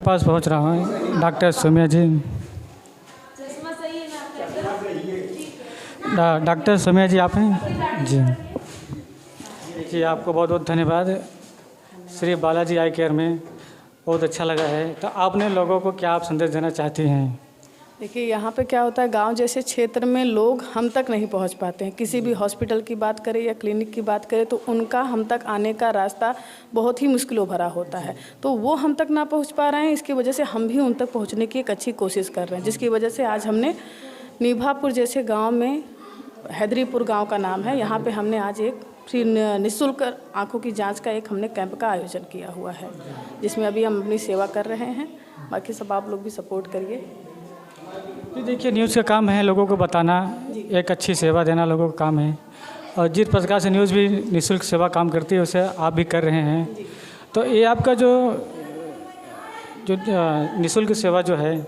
पास पहुंच रहा हूँ डॉक्टर सौम्या जी। डॉक्टर सौम्या जी आप हैं जी? जी आपको बहुत बहुत धन्यवाद। श्री बालाजी आई केयर में बहुत अच्छा लगा है। तो आपने लोगों को क्या आप संदेश देना चाहती हैं? देखिए, यहाँ पे क्या होता है, गांव जैसे क्षेत्र में लोग हम तक नहीं पहुँच पाते हैं। किसी भी हॉस्पिटल की बात करें या क्लिनिक की बात करें तो उनका हम तक आने का रास्ता बहुत ही मुश्किलों भरा होता है। तो वो हम तक ना पहुँच पा रहे हैं, इसकी वजह से हम भी उन तक पहुँचने की एक अच्छी कोशिश कर रहे हैं, जिसकी वजह से आज हमने निभापुर जैसे गाँव में, हैदरीपुर गाँव का नाम है, यहाँ पर हमने आज एक फ्री निःशुल्क आँखों की जांच का एक हमने कैंप का आयोजन किया हुआ है, जिसमें अभी हम अपनी सेवा कर रहे हैं। बाकी सब आप लोग भी सपोर्ट करिए। तो देखिए, न्यूज़ का काम है लोगों को बताना, एक अच्छी सेवा देना लोगों का काम है। और जिस प्रकार से न्यूज़ भी निःशुल्क सेवा काम करती है उसे आप भी कर रहे हैं। तो ये आपका जो निःशुल्क सेवा जो है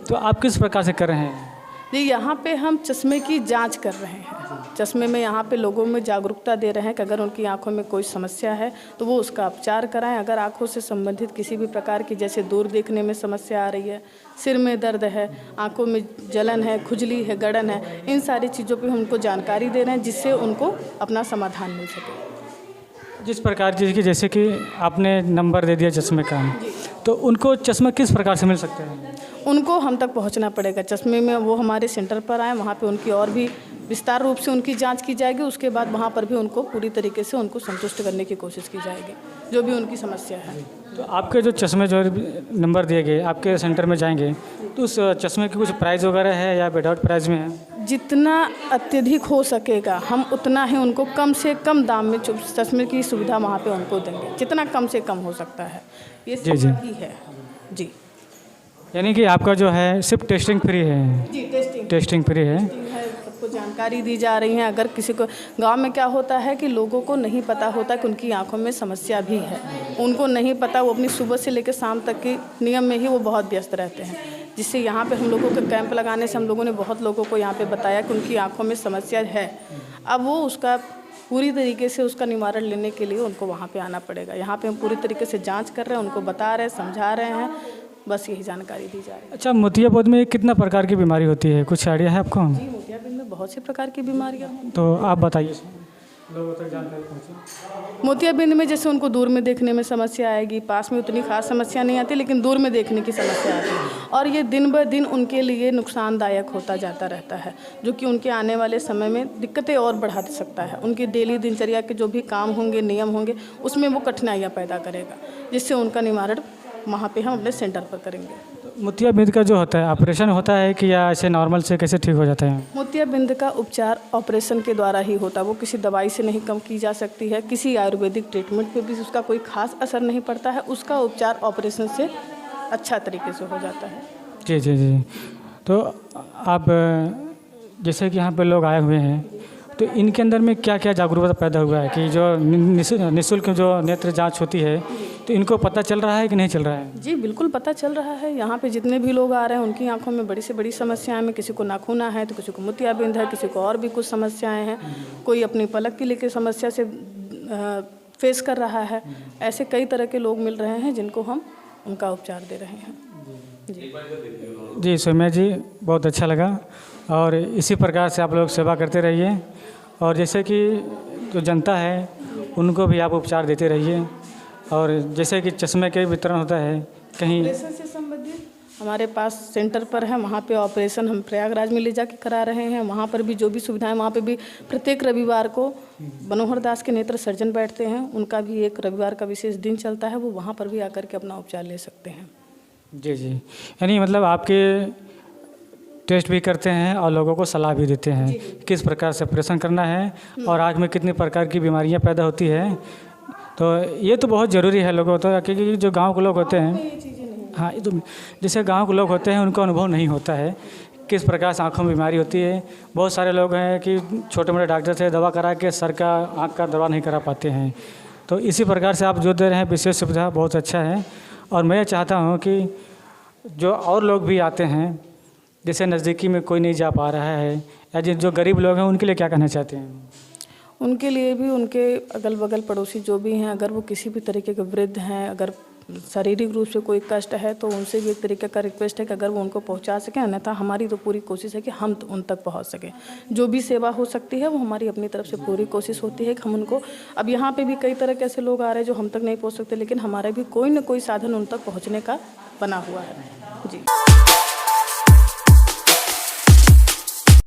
तो आप किस प्रकार से कर रहे हैं? जी, यहाँ पे हम चश्मे की जांच कर रहे हैं। चश्मे में यहाँ पे लोगों में जागरूकता दे रहे हैं कि अगर उनकी आंखों में कोई समस्या है तो वो उसका उपचार कराएं। अगर आंखों से संबंधित किसी भी प्रकार की, जैसे दूर देखने में समस्या आ रही है, सिर में दर्द है, आंखों में जलन है, खुजली है, गड़न है, इन सारी चीज़ों पे हम उनको जानकारी दे रहे हैं, जिससे उनको अपना समाधान मिल सके। जिस प्रकार जैसे कि आपने नंबर दे दिया चश्मे का, तो उनको चश्मा किस प्रकार से मिल सकते हैं? उनको हम तक पहुंचना पड़ेगा। चश्मे में वो हमारे सेंटर पर आए, वहाँ पे उनकी और भी विस्तार रूप से उनकी जांच की जाएगी। उसके बाद वहाँ पर भी उनको पूरी तरीके से उनको संतुष्ट करने की कोशिश की जाएगी, जो भी उनकी समस्या है। तो आपके जो चश्मे जो नंबर दिए गए आपके सेंटर में जाएंगे तो उस चश्मे की कुछ प्राइस वगैरह है या विदाउट प्राइस में है? जितना अत्यधिक हो सकेगा हम उतना ही उनको कम से कम दाम में चश्मे की सुविधा वहाँ पे उनको देंगे, जितना कम से कम हो सकता है। ये जी ही है जी। यानी कि आपका जो है सिर्फ टेस्टिंग फ्री है? जी, टेस्टिंग फ्री है। सबको जानकारी दी जा रही है। अगर किसी को, गांव में क्या होता है कि लोगों को नहीं पता होता कि उनकी आंखों में समस्या भी है, उनको नहीं पता। वो अपनी सुबह से लेकर शाम तक के नियम में ही वो बहुत व्यस्त रहते हैं, जिससे यहाँ पे हम लोगों के कैंप लगाने से हम लोगों ने बहुत लोगों को यहाँ पे बताया कि उनकी आंखों में समस्या है। अब वो उसका पूरी तरीके से उसका निवारण लेने के लिए उनको वहाँ पे आना पड़ेगा। यहाँ पे हम पूरी तरीके से जांच कर रहे हैं, उनको बता रहे हैं, समझा रहे हैं, बस यही जानकारी दी जा रही है। अच्छा, मोतियाबिंद में कितना प्रकार की बीमारी होती है, कुछ आइडिया है आपको? जी, मोतियाबिंद में बहुत से प्रकार की बीमारियाँ हैं। तो आप बताइए, लोगों तक जानकारी पहुँचे। मोतियाबिंद में जैसे उनको दूर में देखने में समस्या आएगी, पास में उतनी खास समस्या नहीं आती, लेकिन दूर में देखने की समस्या आती है। और ये दिन ब दिन उनके लिए नुकसानदायक होता जाता रहता है, जो कि उनके आने वाले समय में दिक्कतें और बढ़ा दे सकता है। उनकी डेली दिनचर्या के जो भी काम होंगे, नियम होंगे, उसमें वो कठिनाइयाँ पैदा करेगा, जिससे उनका निवारण वहाँ पे हम अपने सेंटर पर करेंगे। मोतियाबिंद का जो होता है ऑपरेशन होता है कि या ऐसे नॉर्मल से कैसे ठीक हो जाता है? मोतियाबिंद का उपचार ऑपरेशन के द्वारा ही होता है। वो किसी दवाई से नहीं कम की जा सकती है, किसी आयुर्वेदिक ट्रीटमेंट पे भी उसका कोई खास असर नहीं पड़ता है। उसका उपचार ऑपरेशन से अच्छा तरीके से हो जाता है। जी जी जी। तो आप जैसे कि यहाँ पे लोग आए हुए हैं, तो इनके अंदर में क्या क्या जागरूकता पैदा हुआ है कि जो निःशुल्क जो नेत्र जांच होती है, तो इनको पता चल रहा है कि नहीं चल रहा है? जी, बिल्कुल पता चल रहा है। यहाँ पे जितने भी लोग आ रहे हैं उनकी आंखों में बड़ी से बड़ी समस्याएं हैं। किसी को नाखूना है, तो किसी को मोतियाबिंद है, किसी को और भी कुछ समस्याएं हैं, कोई अपनी पलक की लेकर समस्या से फेस कर रहा है। ऐसे कई तरह के लोग मिल रहे हैं जिनको हम उनका उपचार दे रहे हैं। जी सौम्या जी, बहुत अच्छा लगा और इसी प्रकार से आप लोग सेवा करते रहिए। और जैसे कि जो जनता है उनको भी आप उपचार देते रहिए। और जैसे कि चश्मे के वितरण होता है कहीं ऑपरेशन से संबंधित हमारे पास सेंटर पर है, वहाँ पे ऑपरेशन हम प्रयागराज में ले जाके करा रहे हैं। वहाँ पर भी जो भी सुविधाएं, वहाँ पे भी प्रत्येक रविवार को मनोहर दास के नेत्र सर्जन बैठते हैं। उनका भी एक रविवार का विशेष दिन चलता है, वो वहाँ पर भी आकर के अपना उपचार ले सकते हैं। जी जी, यानी मतलब आपके टेस्ट भी करते हैं और लोगों को सलाह भी देते हैं किस प्रकार से ऑपरेशन करना है और आँख में कितनी प्रकार की बीमारियां पैदा होती है। तो ये तो बहुत ज़रूरी है लोगों को, क्योंकि जो गांव के लोग होते हैं, हाँ, तो जैसे गांव के लोग होते हैं उनको अनुभव नहीं होता है किस प्रकार से आँखों में बीमारी होती है। बहुत सारे लोग हैं कि छोटे मोटे डॉक्टर से दवा करा के सर का आँख का दवा नहीं करा पाते हैं। तो इसी प्रकार से आप जो दे रहे हैं विशेष सुविधा बहुत अच्छा है। और मैं चाहता हूँ कि जो और लोग भी आते हैं, जैसे नज़दीकी में कोई नहीं जा पा रहा है या जो गरीब लोग हैं, उनके लिए क्या कहना चाहते हैं? उनके लिए भी, उनके अगल बगल पड़ोसी जो भी हैं, अगर वो किसी भी तरीके के वृद्ध हैं, अगर शारीरिक रूप से कोई कष्ट है तो उनसे भी एक तरीके का रिक्वेस्ट है कि अगर वो उनको पहुंचा सकें, अन्यथा हमारी तो पूरी कोशिश है कि हम तो उन तक पहुंच सकें। जो भी सेवा हो सकती है वो हमारी अपनी तरफ से पूरी कोशिश होती है कि हम उनको, अब यहाँ पे भी कई तरह के ऐसे लोग आ रहे हैं जो हम तक नहीं पहुँच सकते, लेकिन हमारे भी कोई ना कोई साधन उन तक पहुँचने का बना हुआ है। जी।